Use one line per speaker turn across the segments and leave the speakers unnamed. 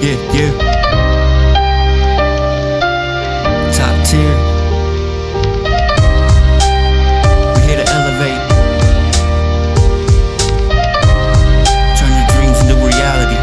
Yeah, yeah. Top tier. We here to elevate. Turn your dreams into reality.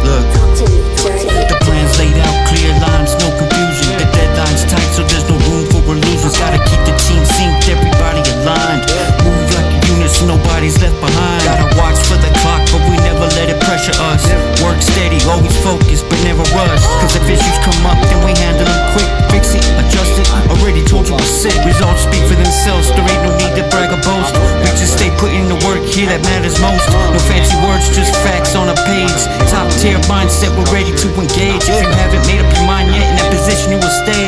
Look, the plan's laid out, clear lines, no confusion. The deadline's tight, so there's no room for illusions. Gotta keep the team synced, everybody aligned. Move like a unit so nobody's left behind. Gotta watch for the clock, but we never let it pressure us. Work steady, always focused, but never rush. Cause if issues come up, then we handle them quick. Fix it, adjust it, already told you we're sick. Results speak for themselves, there ain't no need to brag or boast. We just stay put in the work here that matters most. No fancy words, just facts on a page. Top tier mindset, we're ready to engage. If you haven't made up your mind yet, in that position you will stay.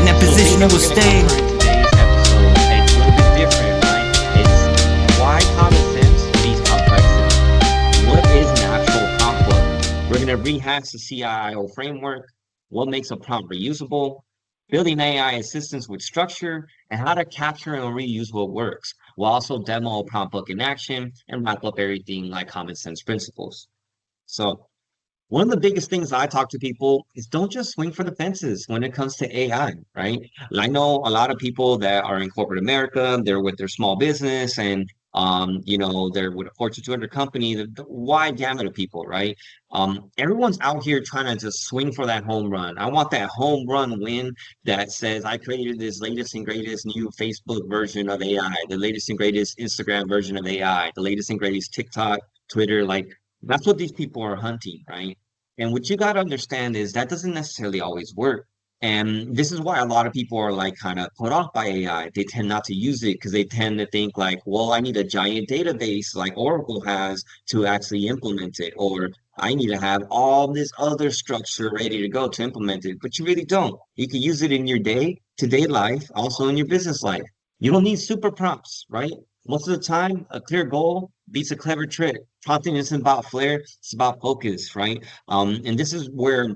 In that position you will stay.
Today's episode, it's a little bit different, right? It's why common sense beats complexity. What is an actual prompt book? We're going to rehash the CIO framework, what makes a prompt reusable, building AI assistants with structure, and how to capture and reuse what works. We'll also demo a prompt book in action and wrap up everything like common sense principles. So one of the biggest things I talk to people is don't just swing for the fences when it comes to AI, right? I know a lot of people that are in corporate America, they're with their small business and they're with a Fortune 200 company, the wide gamut of people, right? Everyone's out here trying to just swing for that home run. I want that home run win that says I created this latest and greatest new Facebook version of AI, the latest and greatest Instagram version of AI, the latest and greatest TikTok, Twitter, like that's what these people are hunting, right? And what you got to understand is that doesn't necessarily always work. And this is why a lot of people are like kind of put off by AI. They tend not to use it because they tend to think like, well, I need a giant database like Oracle has to actually implement it, or I need to have all this other structure ready to go to implement it. But you really don't. You can use it in your day-to-day life, also in your business life. You don't need super prompts, right? Most of the time, a clear goal beats a clever trick. Prompting isn't about flair, it's about focus, right? And this is where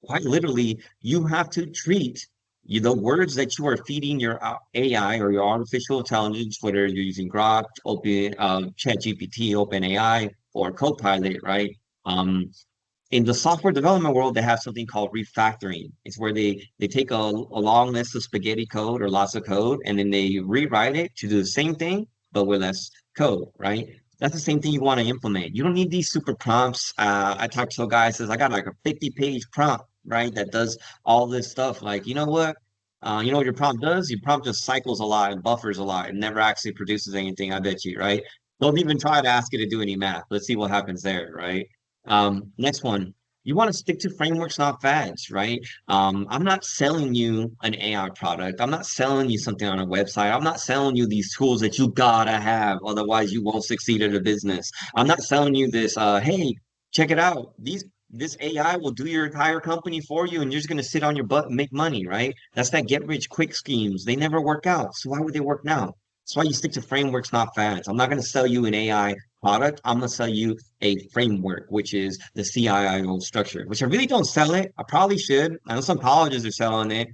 quite literally you have to treat the words that you are feeding your AI or your artificial intelligence, whether you're using Grok, Open, ChatGPT, OpenAI, or Copilot, right? In the software development world, they have something called refactoring. It's where they take a long list of spaghetti code or lots of code, and then they rewrite it to do the same thing, but with less code, right? That's the same thing you want to implement. You don't need these super prompts. I talked to a guy who says, I got like a 50-page prompt, right? That does all this stuff. Like, you know what? You know what your prompt does? Your prompt just cycles a lot and buffers a lot and never actually produces anything, I bet you, right? Don't even try to ask it to do any math. Let's see what happens there, right? Next one. You want to stick to frameworks, not fads, right? I'm not selling you an AI product. I'm not selling you something on a website. I'm not selling you these tools that you gotta have, otherwise you won't succeed at a business. I'm not selling you this, hey, check it out. This AI will do your entire company for you and you're just gonna sit on your butt and make money, right? That's that get rich quick schemes. They never work out. So why would they work now? That's why you stick to frameworks, not fads. I'm not gonna sell you an AI product. I'm gonna sell you a framework, which is the CIO structure, which I really don't sell it. I probably should. I know some colleges are selling it.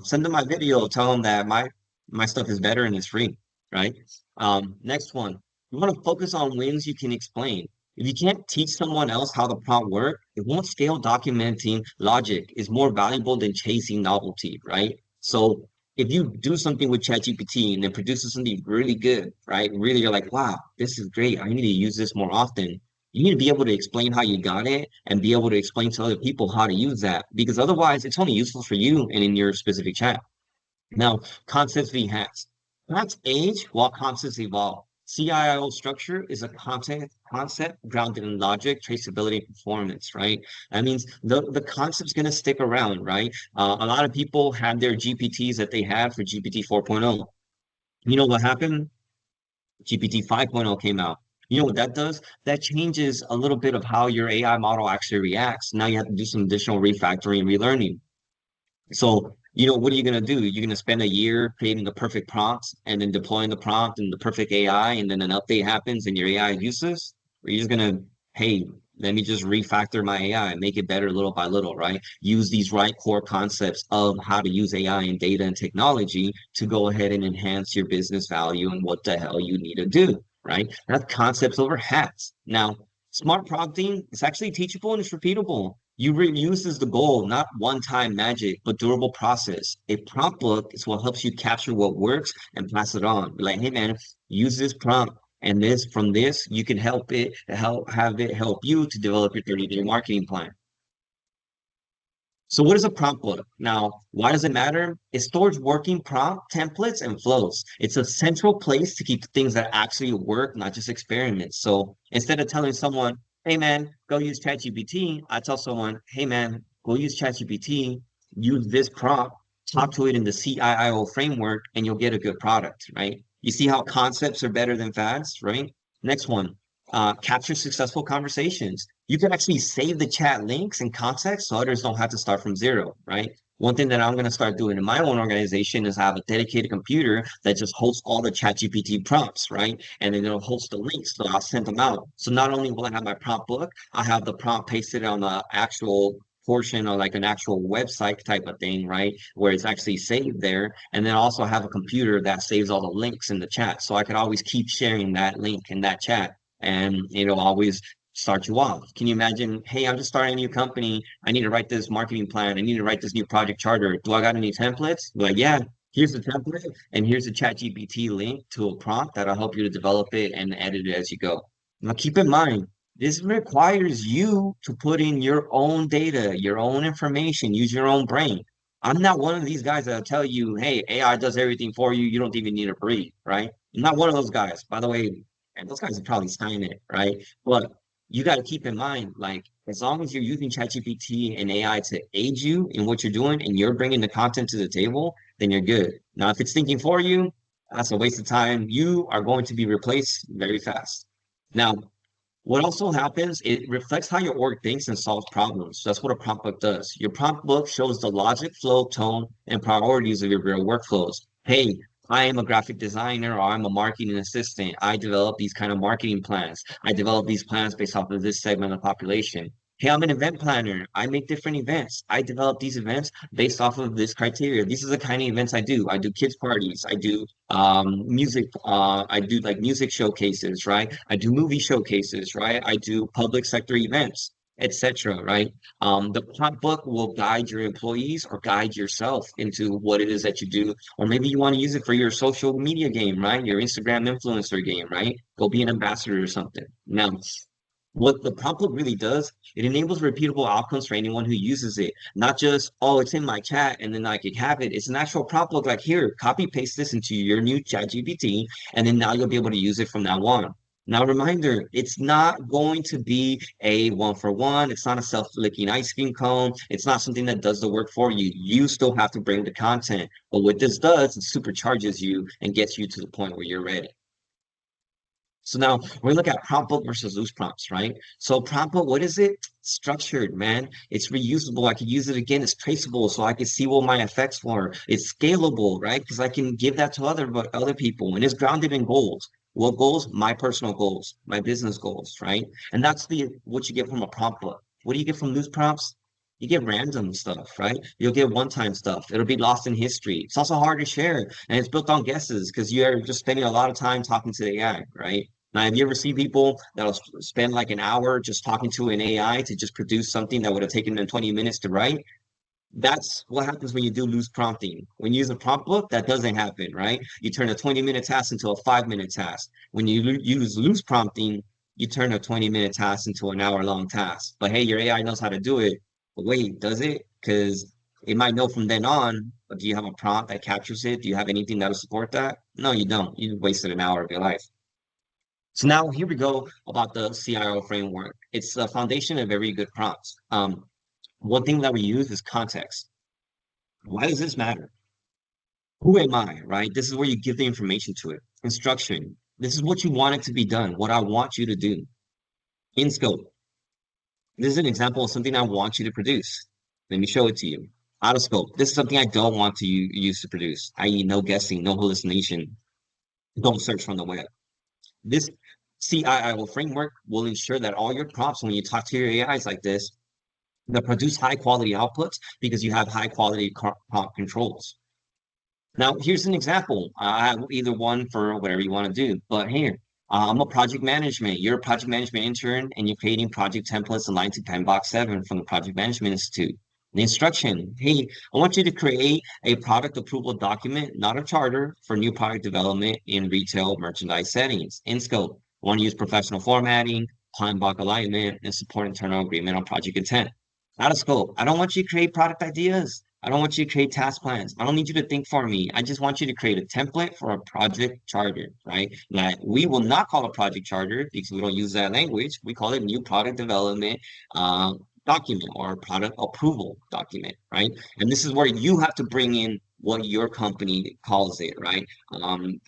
Send them my video, tell them that my stuff is better and it's free, right? Next one. You want to focus on wins you can explain. If you can't teach someone else how the prompt works, it won't scale. Documenting logic is more valuable than chasing novelty, right? So if you do something with ChatGPT and it produces something really good, right? Really, you're like, wow, this is great. I need to use this more often. You need to be able to explain how you got it and be able to explain to other people how to use that because otherwise it's only useful for you and in your specific chat. Now, concepts v hacks. Hacks age while concepts evolve. CIO structure is a concept grounded in logic, traceability, and performance, right? That means the concept's going to stick around, right? A lot of people had their GPTs that they had for GPT 4.0. You know what happened? GPT 5.0 came out. You know what that does? That changes a little bit of how your AI model actually reacts. Now you have to do some additional refactoring and relearning. So, what are you going to do? You're going to spend a year creating the perfect prompts and then deploying the prompt and the perfect AI, and then an update happens and your AI is useless? Or you're just going to, hey, let me just refactor my AI and make it better little by little, right? Use these right core concepts of how to use AI and data and technology to go ahead and enhance your business value and what the hell you need to do, right? That's concepts over hacks. Now, Smart prompting is actually teachable and it's repeatable. You reuse is the goal, not one-time magic, but durable process. A prompt book is what helps you capture what works and pass it on. Be like, hey man, use this prompt and this from this, you can help it help have it help you to develop your 30-day marketing plan. So what is a prompt book? Now, why does it matter? It stores working prompt templates and flows. It's a central place to keep things that actually work, not just experiments. So instead of telling someone, hey man, go use ChatGPT, I tell someone, hey man, go use ChatGPT, use this prompt, talk to it in the CIIO framework, and you'll get a good product, right? You see how concepts are better than fads, right? Next one, capture successful conversations. You can actually save the chat links and context so others don't have to start from zero, right? One thing that I'm going to start doing in my own organization is have a dedicated computer that just hosts all the ChatGPT prompts, right? And then it'll host the links, so I'll send them out. So not only will I have my prompt book, I have the prompt pasted on the actual portion or like an actual website type of thing, right? Where it's actually saved there. And then also have a computer that saves all the links in the chat. So I can always keep sharing that link in that chat and it'll always start you off. Can you imagine, hey, I'm just starting a new company. I need to write this marketing plan. I need to write this new project charter. Do I got any templates? Like, yeah, here's the template and here's a chat GPT link to a prompt that'll help you to develop it and edit it as you go. Now keep in mind, this requires you to put in your own data, your own information, use your own brain. I'm not one of these guys that'll tell you, hey, AI does everything for you. You don't even need to breathe, right? I'm not one of those guys. By the way, and those guys would probably sign it, right? But you got to keep in mind, like, as long as you're using ChatGPT and AI to aid you in what you're doing and you're bringing the content to the table, then you're good. Now, if it's thinking for you, that's a waste of time. You are going to be replaced very fast. Now, what also happens, it reflects how your org thinks and solves problems. That's what a prompt book does. Your prompt book shows the logic, flow, tone, and priorities of your real workflows. Hey, I am a graphic designer or I'm a marketing assistant. I develop these kind of marketing plans. I develop these plans based off of this segment of the population. Hey, I'm an event planner. I make different events. I develop these events based off of this criteria. These are the kind of events I do. I do kids parties. I do music. I do like music showcases, right? I do movie showcases, right? I do public sector events, etc. Right? The prompt book will guide your employees or guide yourself into what it is that you do, or maybe you want to use it for your social media game, right? Your Instagram influencer game, right? Go be an ambassador or something. Now, what the prompt book really does, it enables repeatable outcomes for anyone who uses it. Not just, oh, it's in my chat and then I could have it. It's an actual prompt book like here, copy paste this into your new chat GPT, and then now you'll be able to use it from now on. Now, reminder, it's not going to be a one for one. It's not a self-licking ice cream cone. It's not something that does the work for you. You still have to bring the content. But what this does, it supercharges you and gets you to the point where you're ready. So now we look at prompt book versus loose prompts, right? So prompt book, what is it? Structured, man. It's reusable. I could use it again. It's traceable, so I can see what my effects were. It's scalable, right? Because I can give that to other people, and it's grounded in goals. What goals? My personal goals, my business goals, right? And that's the what you get from a prompt book. What do you get from loose prompts? You get random stuff, right? You'll get one-time stuff. It'll be lost in history. It's also hard to share, and it's built on guesses because you're just spending a lot of time talking to the AI, right? Now, have you ever seen people that'll spend like an hour just talking to an AI to just produce something that would have taken them 20 minutes to write? That's what happens when you do loose prompting. When you use a prompt book, that doesn't happen, right? You turn a 20-minute task into a 5-minute task. When you use loose prompting, you turn a 20-minute task into an hour-long task. But hey, your AI knows how to do it. But wait, does it? Because it might know from then on, but do you have a prompt that captures it? Do you have anything that'll support that? No, you don't. You wasted an hour of your life. So now here we go about the CIO framework. It's the foundation of every good prompt. One thing that we use is context. Why does this matter? Who am I, right? This is where you give the information to it. Instruction. This is what you want it to be done, what I want you to do. In scope. This is an example of something I want you to produce. Let me show it to you. Out of scope. This is something I don't want to use to produce, i.e. no guessing, no hallucination. Don't search from the web. This CIIO framework will ensure that all your prompts, when you talk to your AIs like this, they'll produce high quality outputs because you have high quality prompt controls. Now, here's an example. I have either one for whatever you want to do, but here, I'm a project management. You're a project management intern, and you're creating project templates aligned to PMBOK 7 from the Project Management Institute. The instruction, hey, I want you to create a product approval document, not a charter, for new product development in retail merchandise settings. In scope, I want to use professional formatting, PMBOK alignment, and support internal agreement on project intent. Out of scope, I don't want you to create product ideas. I don't want you to create task plans. I don't need you to think for me. I just want you to create a template for a project charter, right? Now, we will not call it project charter because we don't use that language. We call it new product development document or product approval document, right? And this is where you have to bring in what your company calls it, right?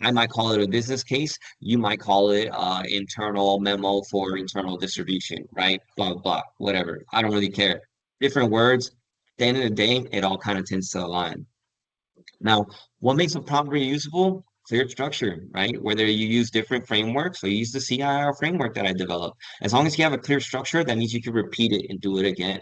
I might call it a business case. You might call it internal memo for internal distribution, right? Blah, blah, whatever. I don't really care. Different words, the end of the day, it all kind of tends to align. Now, what makes a prompt reusable? Clear structure, right? Whether you use different frameworks or you use the CIR framework that I developed. As long as you have a clear structure, that means you can repeat it and do it again.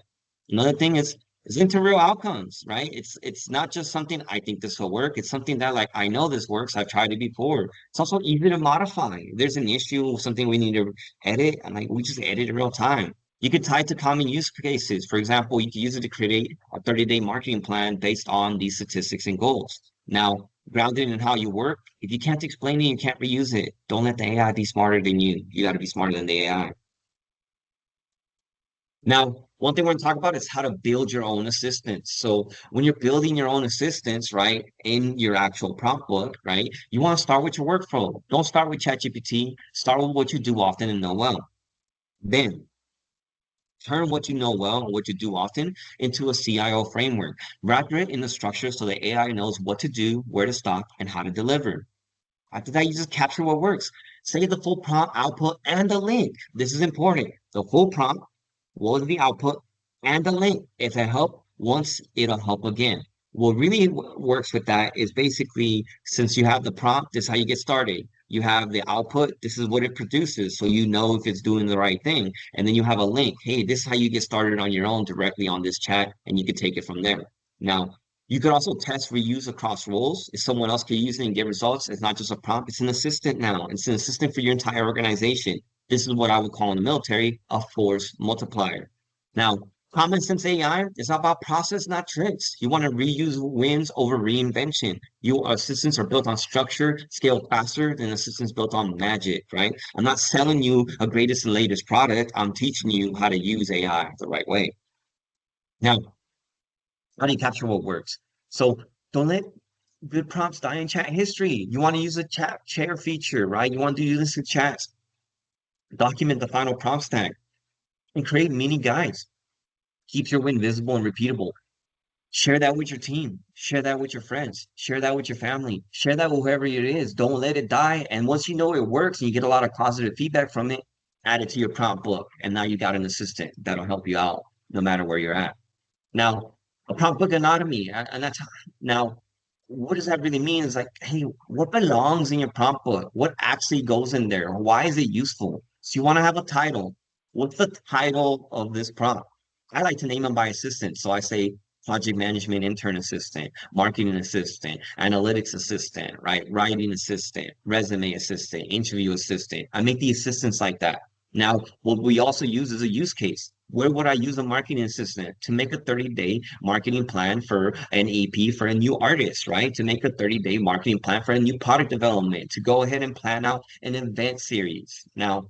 Another thing is into real outcomes, right? It's not just something I think this will work. It's something that like I know this works. I've tried it before. It's also easy to modify. If there's an issue, something we need to edit, and like we just edit in real time. You could tie it to common use cases. For example, you could use it to create a 30-day marketing plan based on these statistics and goals. Now, grounded in how you work, if you can't explain it, you can't reuse it. Don't let the AI be smarter than you. You got to be smarter than the AI. Now, one thing we're going to talk about is how to build your own assistants. So when you're building your own assistants, right, in your actual prompt book, right, you want to start with your workflow. Don't start with ChatGPT. Start with what you do often and know well. Then turn what you know well and what you do often into a CIO framework. Wrap it in the structure so the AI knows what to do, where to stop, and how to deliver. After that, you just capture what works. Say the full prompt output and the link. This is important. The full prompt, what was the output, and the link. If it helped once, it'll help again. What really works with that is basically, since you have the prompt, this is how you get started. You have the output, this is what it produces, so you know if it's doing the right thing. And then you have a link. Hey, this is how you get started on your own directly on this chat, and you can take it from there. Now, you could also test reuse across roles. If someone else can use it and get results, it's not just a prompt, it's an assistant now. It's an assistant for your entire organization. This is what I would call in the military a force multiplier. Now, common sense AI is about process, not tricks. You want to reuse wins over reinvention. Your assistants are built on structure, scale faster than assistants built on magic, right? I'm not selling you a greatest and latest product. I'm teaching you how to use AI the right way. Now, how do you capture what works? So don't let good prompts die in chat history. You want to use a chat share feature, right? You want to do this with chats. Document the final prompt stack and create mini guides. Keep your win visible and repeatable. Share that with your team. Share that with your friends. Share that with your family. Share that with whoever it is. Don't let it die. And once you know it works and you get a lot of positive feedback from it, add it to your prompt book. And now you got an assistant that'll help you out no matter where you're at. Now, a prompt book anatomy, and that's now what does that really mean? Is like, hey, what belongs in your prompt book? What actually goes in there? Why is it useful? So you want to have a title. What's the title of this prompt? I like to name them by assistant. So I say project management intern assistant, marketing assistant, analytics assistant, right? Writing assistant, resume assistant, interview assistant. I make the assistants like that. Now, what we also use is a use case. Where would I use a marketing assistant? To make a 30-day marketing plan for an EP for a new artist, right? To make a 30-day marketing plan for a new product development, to go ahead and plan out an event series. Now,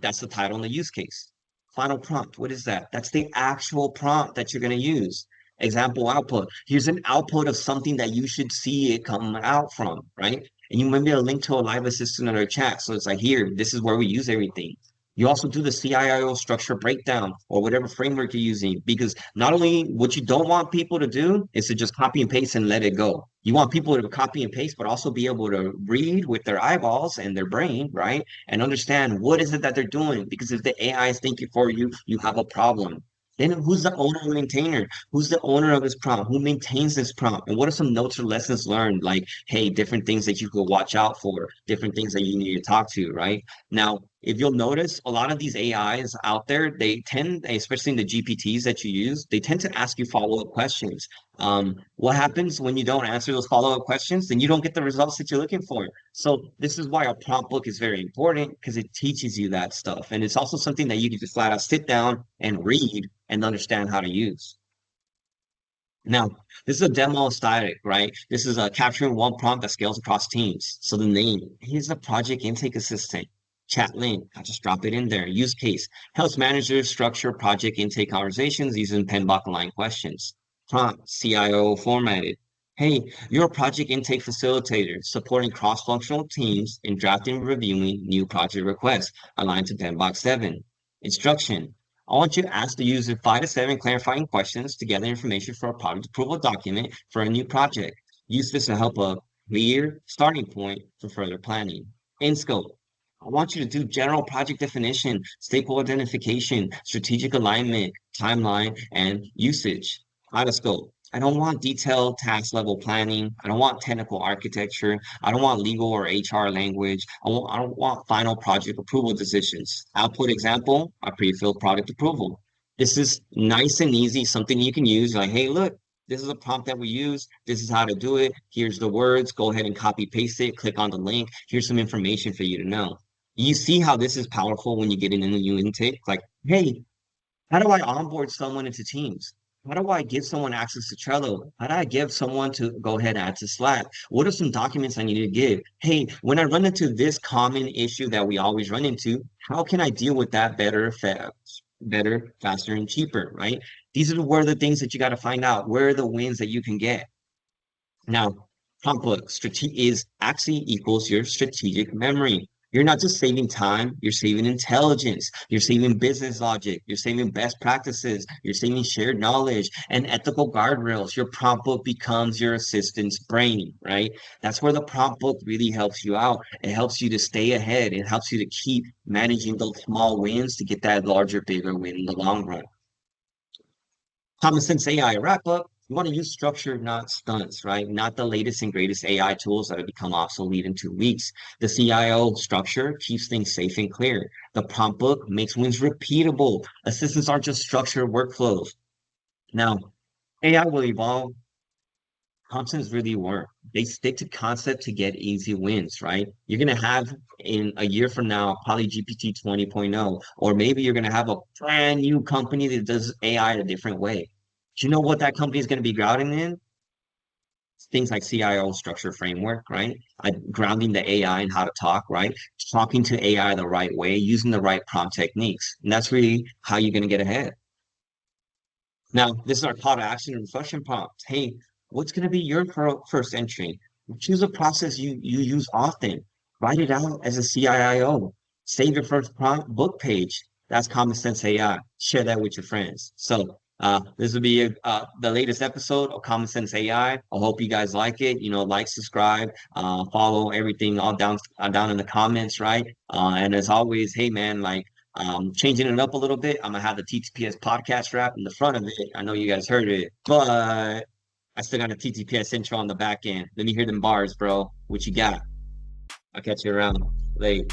that's the title and the use case. Final prompt, what is that? That's the actual prompt that you're going to use. Example output. Here's an output of something that you should see it come out from, right? And you maybe a link to a live assistant in our chat. So it's like, here, this is where we use everything. You also do the CIO structure breakdown or whatever framework you're using, because not only what you don't want people to do is to just copy and paste and let it go. You want people to copy and paste, but also be able to read with their eyeballs and their brain, right? And understand what is it that they're doing. Because if the AI is thinking for you, you have a problem. Then who's the owner or maintainer? Who's the owner of this prompt? Who maintains this prompt? And what are some notes or lessons learned? Like, hey, different things that you could watch out for, different things that you need to talk to, right? Now, if you'll notice, a lot of these AIs out there, they tend, especially in the GPTs that you use, they tend to ask you follow-up questions. What happens when you don't answer those follow-up questions? Then you don't get the results that you're looking for. So this is why a prompt book is very important because it teaches you that stuff. And it's also something that you can just flat out sit down and read and understand how to use. Now, this is a demo static, right? This is a capturing one prompt that scales across teams. So the name, here's the project intake assistant. Chat link, I'll just drop it in there. Use case, helps managers structure project intake conversations using PMBOK aligned questions. Prompt, CIO formatted. Hey, you're a project intake facilitator supporting cross-functional teams in drafting and reviewing new project requests aligned to PMBOK 7. Instruction, I want you to ask the user 5 to 7 clarifying questions to gather information for a product approval document for a new project. Use this to help a clear starting point for further planning. In scope, I want you to do general project definition, stakeholder identification, strategic alignment, timeline, and usage. Out of scope, I don't want detailed task level planning. I don't want technical architecture. I don't want legal or HR language. I don't want final project approval decisions. Output example, a pre-filled product approval. This is nice and easy, something you can use. Like, hey, look, this is a prompt that we use. This is how to do it. Here's the words. Go ahead and copy paste it. Click on the link. Here's some information for you to know. You see how this is powerful when you get in a new intake? Like, hey, how do I onboard someone into Teams? How do I give someone access to Trello? How do I give someone to go ahead and add to Slack? What are some documents I need to give? Hey, when I run into this common issue that we always run into, how can I deal with that better, faster, and cheaper, right? These are where the things that you got to find out. Where are the wins that you can get? Now, prompt book is actually equals your strategic memory. You're not just saving time, you're saving intelligence, you're saving business logic, you're saving best practices, you're saving shared knowledge and ethical guardrails. Your prompt book becomes your assistant's brain, right? That's where the prompt book really helps you out. It helps you to stay ahead. It helps you to keep managing those small wins to get that larger, bigger win in the long run. Common Sense AI wrap up. You want to use structure, not stunts, right? Not the latest and greatest AI tools that have become obsolete in 2 weeks. The CIO structure keeps things safe and clear. The prompt book makes wins repeatable. Assistants aren't just structured workflows. Now, AI will evolve. Concepts really work. They stick to concept to get easy wins, right? You're going to have in a year from now, probably GPT 20.0, or maybe you're going to have a brand new company that does AI a different way. Do you know what that company is going to be grounding in? Things like CIO structure framework, right? Grounding the AI and how to talk, right? Talking to AI the right way, using the right prompt techniques. And that's really how you're going to get ahead. Now, this is our call to action and reflection prompt. Hey, what's going to be your first entry? Choose a process you use often. Write it out as a CIO. Save your first prompt book page. That's Common Sense AI. Share that with your friends. So this will be the latest episode of Common Sense AI. I hope you guys like it. You know, like, subscribe, follow everything all down in the comments, right? And as always, hey man, like changing it up a little bit. I'm gonna have the TTPS podcast wrap in the front of it. I know you guys heard it, but I still got a TTPS intro on the back end. Let me hear them bars, bro. What you got? I'll catch you around. Late.